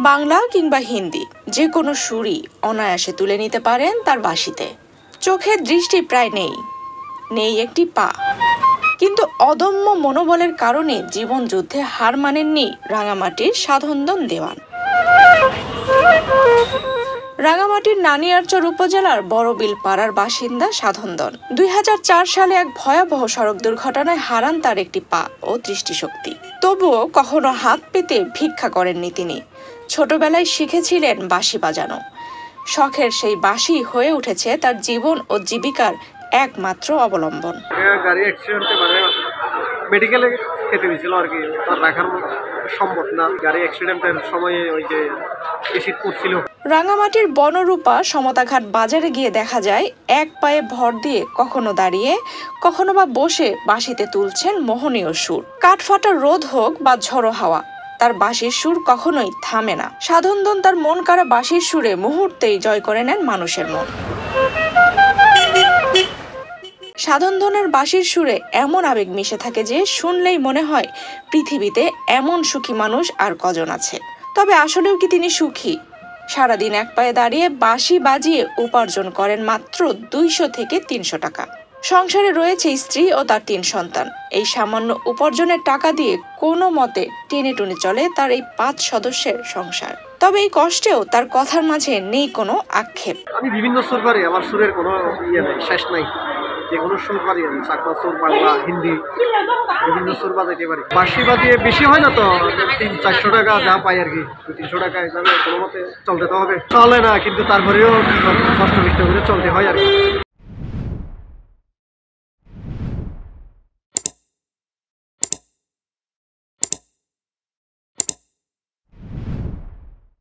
বাংলা কিংবা হিন্দি যে কোনো সুরই অনায়াসে তুলে নিতে পারেন তার বাঁশিতে। চোখের দৃষ্টি প্রায় নেই একটি পা, কিন্তু অদম্য মনোবলের কারণে জীবন যুদ্ধে হার মানেননি রাঙামাটির সাধনদন দেওয়ান। রাঙামাটির নানিয়ারচর উপজেলার বড়বিল পাড়ার বাসিন্দা সাধনদন 2004 সালে এক ভয়াবহ সড়ক দুর্ঘটনায় হারান তার একটি পা ও দৃষ্টিশক্তি। তবুও কখনো হাত পেতে ভিক্ষা করেননি তিনি। ছোটবেলায় শিখেছিলেন বাঁশি বাজানো। শখের সেই বাঁশি হয়ে উঠেছে তার জীবন ও জীবিকার একমাত্র অবলম্বন। গাড়ি অ্যাক্সিডেন্টে মেডিকেলে খেতে দিয়েছিল আর কি, তার রাখার সম্ভব না। গাড়ি অ্যাক্সিডেন্টের সময়ে ওই যে এসিড পড়ছিল। রাঙামাটির বনরূপা সমতাঘাট বাজারে গিয়ে দেখা যায় এক পায়ে ভর দিয়ে কখনো দাঁড়িয়ে কখনো বা বসে বাঁশিতে তুলছেন মোহনীয় সুর। কাঠফাটা রোদ হোক বা ঝড়ো হাওয়া, তার বাঁশির সুর কখনোই থামে না। সাধনদন তার মন কাড়া বাঁশির সুরে মুহূর্তেই জয় করে নেন মানুষের মন। সাধনদনের বাঁশির সুরে এমন আবেগ মিশে থাকে যে শুনলেই মনে হয় পৃথিবীতে এমন সুখী মানুষ আর কজন আছে। তবে আসলেও কি তিনি সুখী? সারাদিন এক পায়ে দাঁড়িয়ে বাঁশি বাজিয়ে উপার্জন করেন মাত্র 200 থেকে 300 টাকা। সংসারে রয়েছে স্ত্রী ও তার 3 সন্তান। এই সামান্য উপার্জনের টাকা দিয়ে কোনো মতে টেনে টুনে চলে তার এই 5 সদস্যের সংসার। তবে এই কষ্টেও তার কথার মাঝে নেই কোনো আক্ষেপ। আমি বিভিন্ন সুর পারি, আমার সুরের কোনো শেষ নাই। যে কোনো সুর পারি আমি, চাকমা সুর, বাংলা, হিন্দি, বিভিন্ন সুর বাজাইতে পারি। বাঁশি বাজিয়ে বেশি হয় না তো, 300-400 টাকা যা পাই আর কি, 200-300 টাকা এখানে কোনো মতে চলতে তো হবে। চলে না, কিন্তু তারপরেও কষ্ট করে চলতে হয় আর কি।